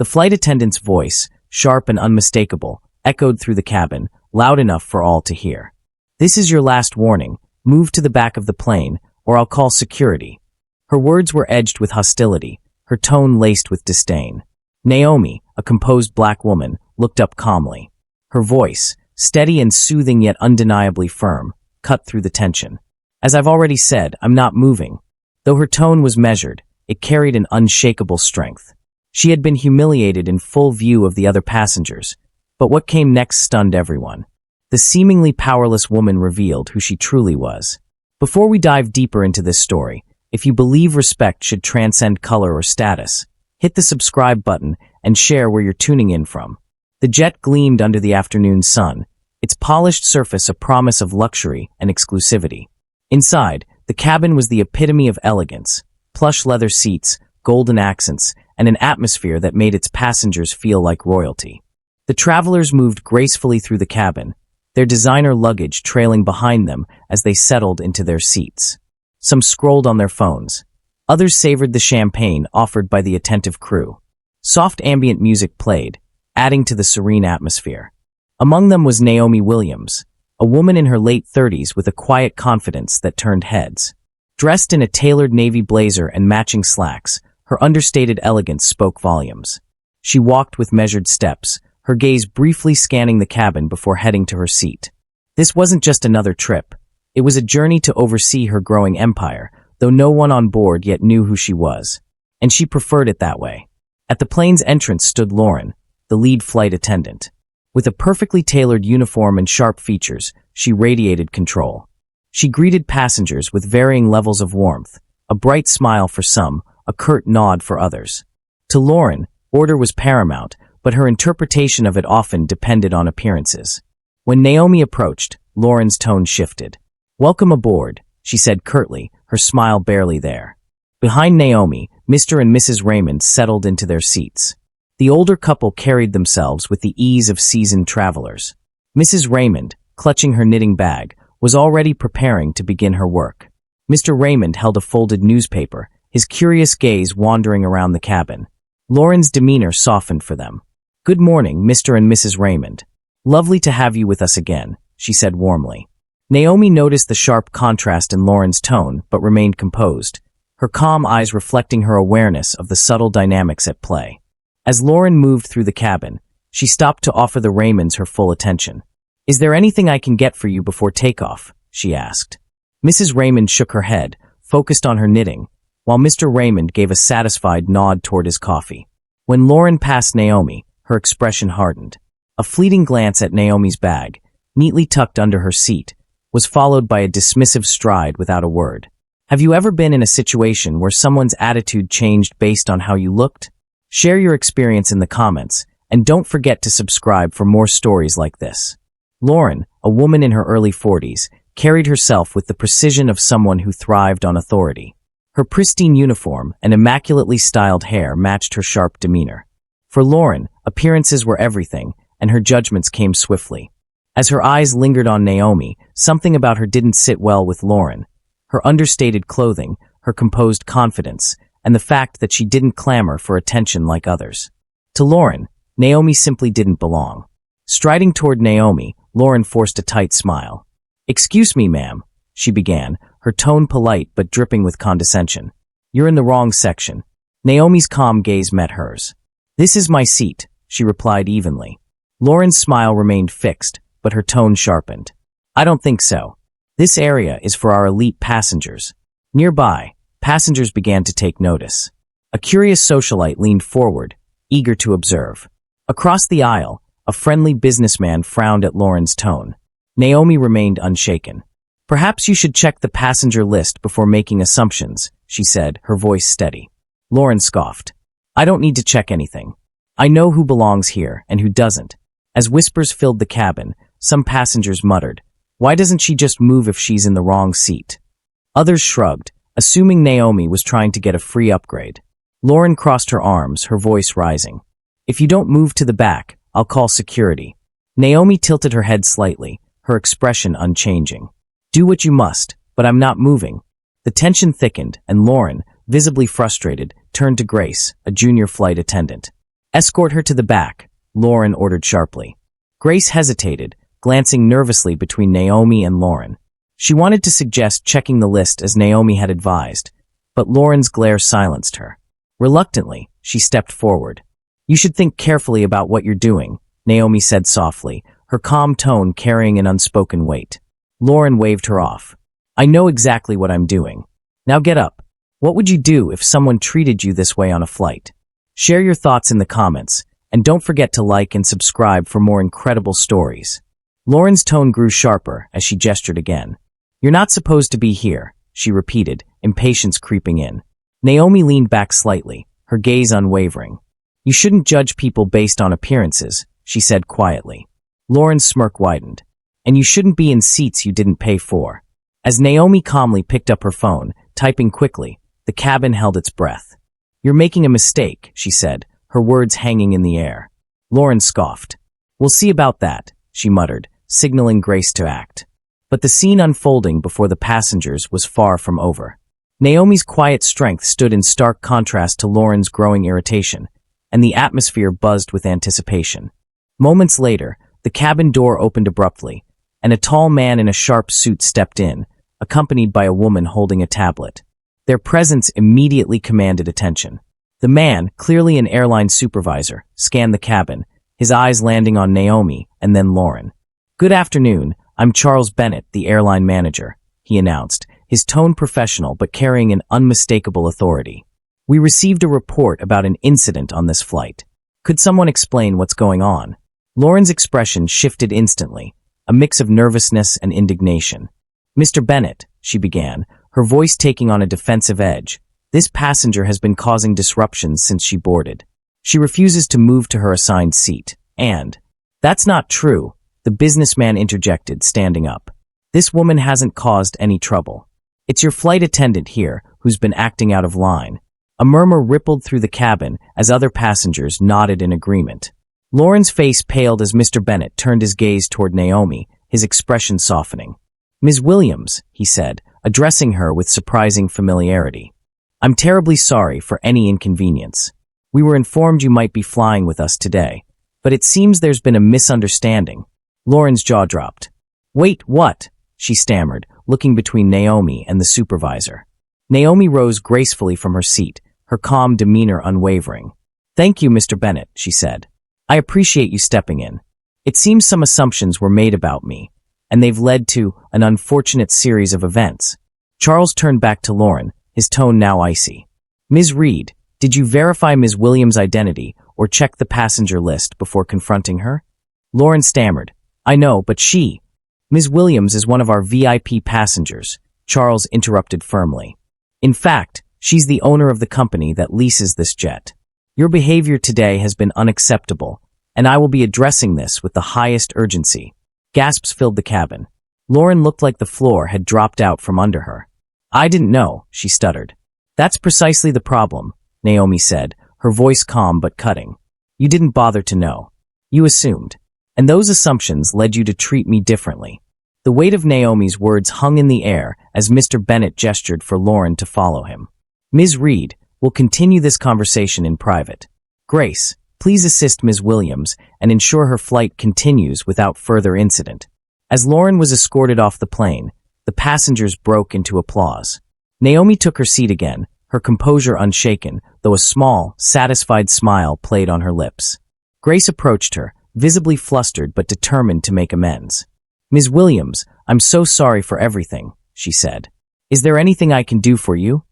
The flight attendant's voice, sharp and unmistakable, echoed through the cabin, loud enough for all to hear. "This is your last warning. Move to the back of the plane, or I'll call security." Her words were edged with hostility, her tone laced with disdain. Naomi, a composed black woman, looked up calmly. Her voice, steady and soothing yet undeniably firm, cut through the tension. "As I've already said, I'm not moving." Though her tone was measured, it carried an unshakable strength. She had been humiliated in full view of the other passengers, but what came next stunned everyone. The seemingly powerless woman revealed who she truly was. Before we dive deeper into this story, if you believe respect should transcend color or status, hit the subscribe button and share where you're tuning in from. The jet gleamed under the afternoon sun, its polished surface a promise of luxury and exclusivity. Inside, the cabin was the epitome of elegance, plush leather seats, golden accents, and an atmosphere that made its passengers feel like royalty. The travelers moved gracefully through the cabin, their designer luggage trailing behind them as they settled into their seats. Some scrolled on their phones. Others savored the champagne offered by the attentive crew. Soft ambient music played, adding to the serene atmosphere. Among them was Naomi Williams, a woman in her late 30s with a quiet confidence that turned heads. Dressed in a tailored navy blazer and matching slacks, her understated elegance spoke volumes. She walked with measured steps, her gaze briefly scanning the cabin before heading to her seat. This wasn't just another trip. It was a journey to oversee her growing empire, though no one on board yet knew who she was. And she preferred it that way. At the plane's entrance stood Lauren, the lead flight attendant. With a perfectly tailored uniform and sharp features, she radiated control. She greeted passengers with varying levels of warmth, a bright smile for some, a curt nod for others. To Lauren, order was paramount, but her interpretation of it often depended on appearances. When Naomi approached, Lauren's tone shifted. "Welcome aboard," she said curtly, her smile barely there. Behind Naomi, Mr. and Mrs. Raymond settled into their seats. The older couple carried themselves with the ease of seasoned travelers. Mrs. Raymond, clutching her knitting bag, was already preparing to begin her work. Mr. Raymond held a folded newspaper, his curious gaze wandering around the cabin. Lauren's demeanor softened for them. "Good morning, Mr. and Mrs. Raymond. Lovely to have you with us again," she said warmly. Naomi noticed the sharp contrast in Lauren's tone, but remained composed, her calm eyes reflecting her awareness of the subtle dynamics at play. As Lauren moved through the cabin, she stopped to offer the Raymonds her full attention. "Is there anything I can get for you before takeoff?" she asked. Mrs. Raymond shook her head, focused on her knitting, while Mr. Raymond gave a satisfied nod toward his coffee. When Lauren passed Naomi, her expression hardened. A fleeting glance at Naomi's bag, neatly tucked under her seat, was followed by a dismissive stride without a word. Have you ever been in a situation where someone's attitude changed based on how you looked? Share your experience in the comments, and don't forget to subscribe for more stories like this. Lauren, a woman in her early 40s, carried herself with the precision of someone who thrived on authority. Her pristine uniform and immaculately styled hair matched her sharp demeanor. For Lauren, appearances were everything, and her judgments came swiftly. As her eyes lingered on Naomi, something about her didn't sit well with Lauren. Her understated clothing, her composed confidence, and the fact that she didn't clamor for attention like others. To Lauren, Naomi simply didn't belong. Striding toward Naomi, Lauren forced a tight smile. "Excuse me, ma'am," she began, her tone polite but dripping with condescension. "You're in the wrong section." Naomi's calm gaze met hers. "This is my seat," she replied evenly. Lauren's smile remained fixed, but her tone sharpened. "I don't think so. This area is for our elite passengers." Nearby, passengers began to take notice. A curious socialite leaned forward, eager to observe. Across the aisle, a friendly businessman frowned at Lauren's tone. Naomi remained unshaken. "Perhaps you should check the passenger list before making assumptions," she said, her voice steady. Lauren scoffed. "I don't need to check anything. I know who belongs here and who doesn't." As whispers filled the cabin, some passengers muttered, "Why doesn't she just move if she's in the wrong seat?" Others shrugged, assuming Naomi was trying to get a free upgrade. Lauren crossed her arms, her voice rising. "If you don't move to the back, I'll call security." Naomi tilted her head slightly, her expression unchanging. "Do what you must, but I'm not moving." The tension thickened, and Lauren, visibly frustrated, turned to Grace, a junior flight attendant. Escort her to the back, Lauren ordered sharply. Grace hesitated, glancing nervously between Naomi and Lauren. She wanted to suggest checking the list as Naomi had advised, but Lauren's glare silenced her. Reluctantly, she stepped forward. "You should think carefully about what you're doing," Naomi said softly, her calm tone carrying an unspoken weight. Lauren waved her off. "I know exactly what I'm doing. Now get up. What would you do if someone treated you this way on a flight?" Share your thoughts in the comments, and don't forget to like and subscribe for more incredible stories. Lauren's tone grew sharper as she gestured again. "You're not supposed to be here," she repeated, impatience creeping in. Naomi leaned back slightly, her gaze unwavering. "You shouldn't judge people based on appearances," she said quietly. Lauren's smirk widened. "And you shouldn't be in seats you didn't pay for." As Naomi calmly picked up her phone, typing quickly, the cabin held its breath. "You're making a mistake," she said, her words hanging in the air. Lauren scoffed. "We'll see about that," she muttered, signaling Grace to act. But the scene unfolding before the passengers was far from over. Naomi's quiet strength stood in stark contrast to Lauren's growing irritation, and the atmosphere buzzed with anticipation. Moments later, the cabin door opened abruptly, and a tall man in a sharp suit stepped in, accompanied by a woman holding a tablet. Their presence immediately commanded attention. The man, clearly an airline supervisor, scanned the cabin, his eyes landing on Naomi and then Lauren. "Good afternoon, I'm Charles Bennett, the airline manager," he announced, his tone professional but carrying an unmistakable authority. "We received a report about an incident on this flight. Could someone explain what's going on?" Lauren's expression shifted instantly, a mix of nervousness and indignation. "Mr. Bennett," she began, her voice taking on a defensive edge, "this passenger has been causing disruptions since she boarded. She refuses to move to her assigned seat, and—" "That's not true," the businessman interjected, standing up. "This woman hasn't caused any trouble. It's your flight attendant here who's been acting out of line." A murmur rippled through the cabin as other passengers nodded in agreement. Lauren's face paled as Mr. Bennett turned his gaze toward Naomi, his expression softening. "Ms. Williams," he said, addressing her with surprising familiarity. "I'm terribly sorry for any inconvenience. We were informed you might be flying with us today, but it seems there's been a misunderstanding." Lauren's jaw dropped. "Wait, what?" she stammered, looking between Naomi and the supervisor. Naomi rose gracefully from her seat, her calm demeanor unwavering. "Thank you, Mr. Bennett," she said. "I appreciate you stepping in. It seems some assumptions were made about me, and they've led to an unfortunate series of events." Charles turned back to Lauren, his tone now icy. "Ms. Reed, did you verify Ms. Williams' identity or check the passenger list before confronting her?" Lauren stammered. "I know, but she—" "Ms. Williams is one of our VIP passengers," Charles interrupted firmly. "In fact, she's the owner of the company that leases this jet. Your behavior today has been unacceptable, and I will be addressing this with the highest urgency." Gasps filled the cabin. Lauren looked like the floor had dropped out from under her. "I didn't know," she stuttered. "That's precisely the problem," Naomi said, her voice calm but cutting. "You didn't bother to know. You assumed. And those assumptions led you to treat me differently." The weight of Naomi's words hung in the air as Mr. Bennett gestured for Lauren to follow him. "Ms. Reed, we'll continue this conversation in private. Grace, please assist Ms. Williams and ensure her flight continues without further incident." As Lauren was escorted off the plane, the passengers broke into applause. Naomi took her seat again, her composure unshaken, though a small, satisfied smile played on her lips. Grace approached her, visibly flustered but determined to make amends. "Ms. Williams, I'm so sorry for everything," she said. "Is there anything I can do for you?"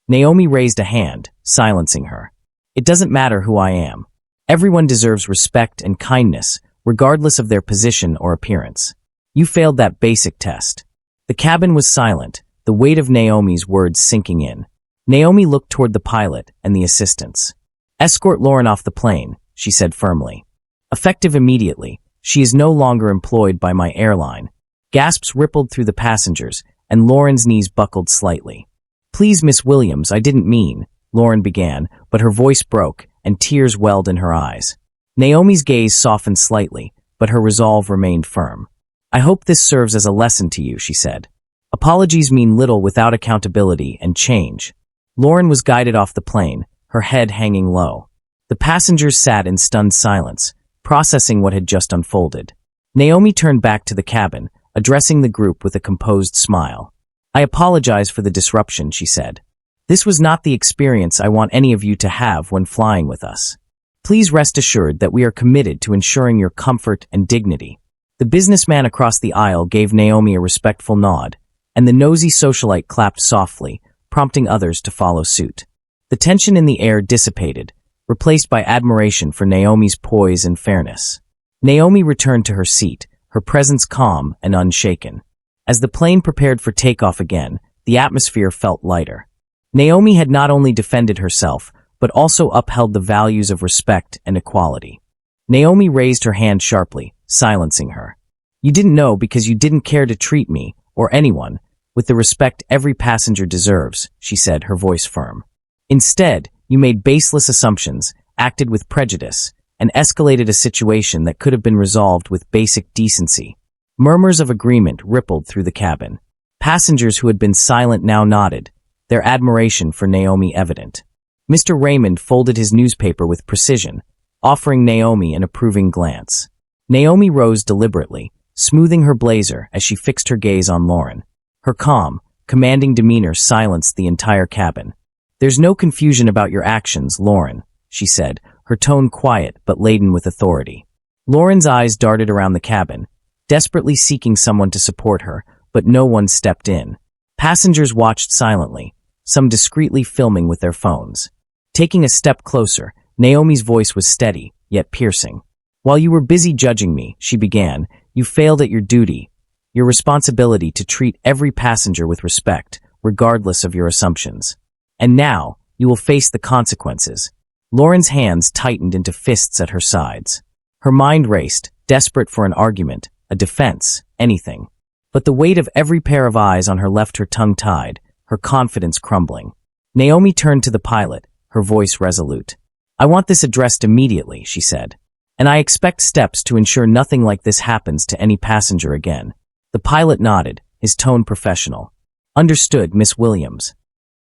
Naomi raised a hand, silencing her. "It doesn't matter who I am. Everyone deserves respect and kindness, regardless of their position or appearance. You failed that basic test." The cabin was silent, the weight of Naomi's words sinking in. Naomi looked toward the pilot and the assistants. "Escort Lauren off the plane," she said firmly. "Effective immediately. She is no longer employed by my airline." Gasps rippled through the passengers, and Lauren's knees buckled slightly. "Please, Miss Williams, I didn't mean," Lauren began, but her voice broke, and tears welled in her eyes. Naomi's gaze softened slightly, but her resolve remained firm. "I hope this serves as a lesson to you," she said. "Apologies mean little without accountability and change." Lauren was guided off the plane, her head hanging low. The passengers sat in stunned silence, processing what had just unfolded. Naomi turned back to the cabin, addressing the group with a composed smile. "I apologize for the disruption," she said. "This was not the experience I want any of you to have when flying with us. Please rest assured that we are committed to ensuring your comfort and dignity." The businessman across the aisle gave Naomi a respectful nod, and the nosy socialite clapped softly, prompting others to follow suit. The tension in the air dissipated, replaced by admiration for Naomi's poise and fairness. Naomi returned to her seat, her presence calm and unshaken. As the plane prepared for takeoff again, the atmosphere felt lighter. Naomi had not only defended herself, but also upheld the values of respect and equality. Naomi raised her hand sharply, silencing her. "You didn't know because you didn't care to treat me, or anyone, with the respect every passenger deserves," she said, her voice firm. "Instead, you made baseless assumptions, acted with prejudice, and escalated a situation that could have been resolved with basic decency." Murmurs of agreement rippled through the cabin. Passengers who had been silent now nodded, their admiration for Naomi evident. Mr. Raymond folded his newspaper with precision, offering Naomi an approving glance. Naomi rose deliberately, smoothing her blazer as she fixed her gaze on Lauren. Her calm, commanding demeanor silenced the entire cabin. "There's no confusion about your actions, Lauren," she said, her tone quiet but laden with authority. Lauren's eyes darted around the cabin, desperately seeking someone to support her, but no one stepped in. Passengers watched silently, some discreetly filming with their phones. Taking a step closer, Naomi's voice was steady, yet piercing. "While you were busy judging me," she began, "you failed at your duty, your responsibility to treat every passenger with respect, regardless of your assumptions. And now, you will face the consequences." Lauren's hands tightened into fists at her sides. Her mind raced, desperate for an argument, a defense, anything. But the weight of every pair of eyes on her left her tongue-tied, her confidence crumbling. Naomi turned to the pilot, her voice resolute. "I want this addressed immediately," she said. "And I expect steps to ensure nothing like this happens to any passenger again." The pilot nodded, his tone professional. "Understood, Miss Williams."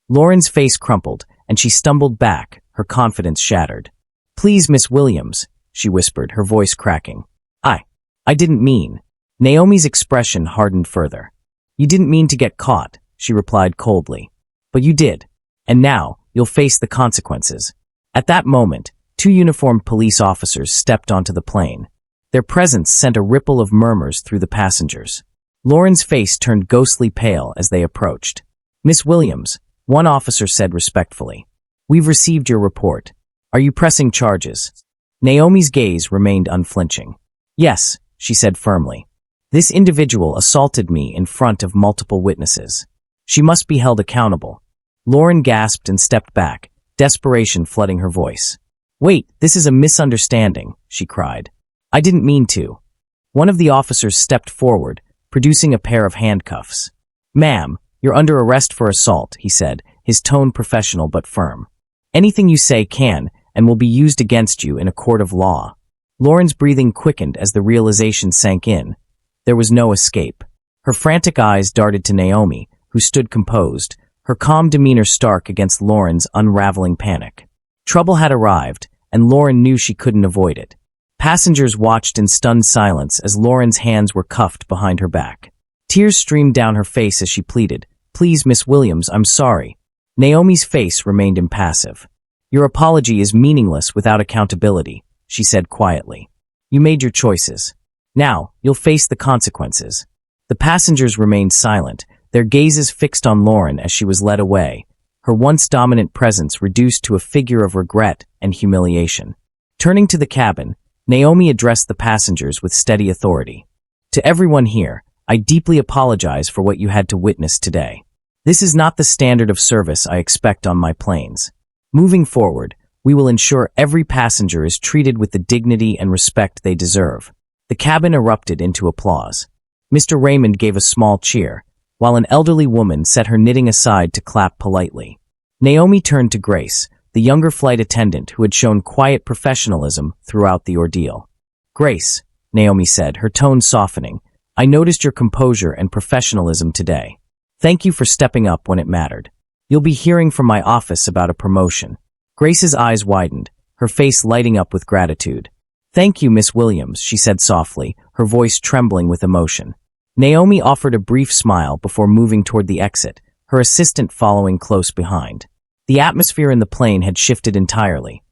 Lauren's face crumpled, and she stumbled back, her confidence shattered. "Please, Miss Williams," she whispered, her voice cracking. I didn't mean." Naomi's expression hardened further. "You didn't mean to get caught," she replied coldly. "But you did. And now, you'll face the consequences." At that moment, two uniformed police officers stepped onto the plane. Their presence sent a ripple of murmurs through the passengers. Lauren's face turned ghostly pale as they approached. "Miss Williams," one officer said respectfully, "we've received your report. Are you pressing charges?" Naomi's gaze remained unflinching. "Yes," she said firmly. "This individual assaulted me in front of multiple witnesses. She must be held accountable." Lauren gasped and stepped back, desperation flooding her voice. "Wait, this is a misunderstanding," she cried. "I didn't mean to." One of the officers stepped forward, producing a pair of handcuffs. "Ma'am, you're under arrest for assault," he said, his tone professional but firm. "Anything you say can and will be used against you in a court of law." Lauren's breathing quickened as the realization sank in. There was no escape. Her frantic eyes darted to Naomi, who stood composed, her calm demeanor stark against Lauren's unraveling panic. Trouble had arrived, and Lauren knew she couldn't avoid it. Passengers watched in stunned silence as Lauren's hands were cuffed behind her back. Tears streamed down her face as she pleaded, "Please, Miss Williams, I'm sorry." Naomi's face remained impassive. "Your apology is meaningless without accountability," she said quietly. "You made your choices. Now, you'll face the consequences." The passengers remained silent, their gazes fixed on Lauren as she was led away, her once dominant presence reduced to a figure of regret and humiliation. Turning to the cabin, Naomi addressed the passengers with steady authority. "To everyone here, I deeply apologize for what you had to witness today. This is not the standard of service I expect on my planes. Moving forward, we will ensure every passenger is treated with the dignity and respect they deserve." The cabin erupted into applause. Mr. Raymond gave a small cheer, while an elderly woman set her knitting aside to clap politely. Naomi turned to Grace, the younger flight attendant who had shown quiet professionalism throughout the ordeal. "Grace," Naomi said, her tone softening, "I noticed your composure and professionalism today. Thank you for stepping up when it mattered. You'll be hearing from my office about a promotion." Grace's eyes widened, her face lighting up with gratitude. "Thank you, Miss Williams," she said softly, her voice trembling with emotion. Naomi offered a brief smile before moving toward the exit, her assistant following close behind. The atmosphere in the plane had shifted entirely,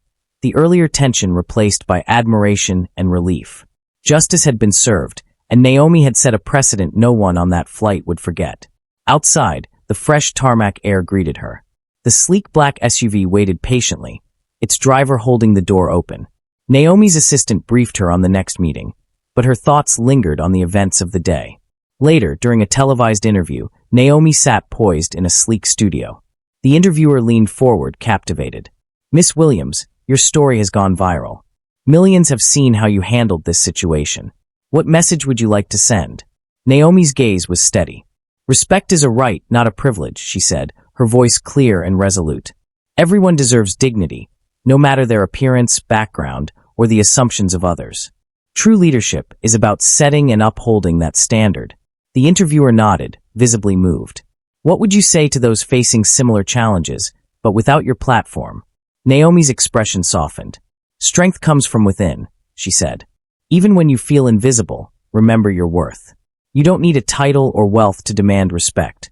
the earlier tension replaced by admiration and relief. Justice had been served, and Naomi had set a precedent no one on that flight would forget. Outside, the fresh tarmac air greeted her. The sleek black SUV waited patiently, its driver holding the door open. Naomi's assistant briefed her on the next meeting, but her thoughts lingered on the events of the day. Later, during a televised interview, Naomi sat poised in a sleek studio. The interviewer leaned forward, captivated. "Miss Williams, your story has gone viral. Millions have seen how you handled this situation. What message would you like to send?" Naomi's gaze was steady. "Respect is a right, not a privilege," she said, her voice clear and resolute. "Everyone deserves dignity, no matter their appearance, background, or the assumptions of others. True leadership is about setting and upholding that standard." The interviewer nodded, visibly moved. "What would you say to those facing similar challenges, but without your platform?" Naomi's expression softened. "Strength comes from within," she said. "Even when you feel invisible, remember your worth. You don't need a title or wealth to demand respect.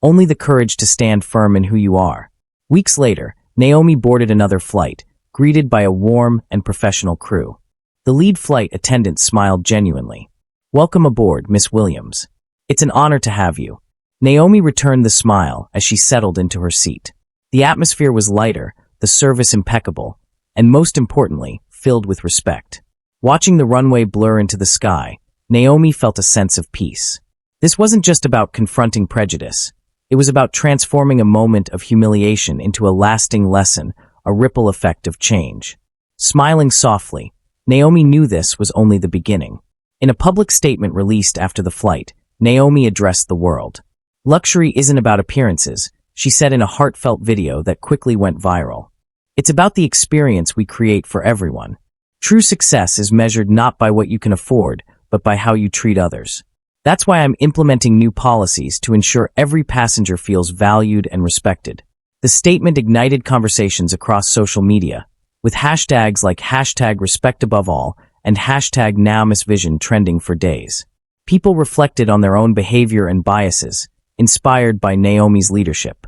Only the courage to stand firm in who you are." Weeks later, Naomi boarded another flight, greeted by a warm and professional crew. The lead flight attendant smiled genuinely. "Welcome aboard, Miss Williams. It's an honor to have you." Naomi returned the smile as she settled into her seat. The atmosphere was lighter, the service impeccable, and most importantly, filled with respect. Watching the runway blur into the sky, Naomi felt a sense of peace. This wasn't just about confronting prejudice. It was about transforming a moment of humiliation into a lasting lesson, a ripple effect of change. Smiling softly, Naomi knew this was only the beginning. In a public statement released after the flight, Naomi addressed the world. "Luxury isn't about appearances," she said in a heartfelt video that quickly went viral. "It's about the experience we create for everyone. True success is measured not by what you can afford, but by how you treat others. That's why I'm implementing new policies to ensure every passenger feels valued and respected." The statement ignited conversations across social media, with hashtags like #RespectAboveAll and #NaomisVision trending for days. People reflected on their own behavior and biases, inspired by Naomi's leadership.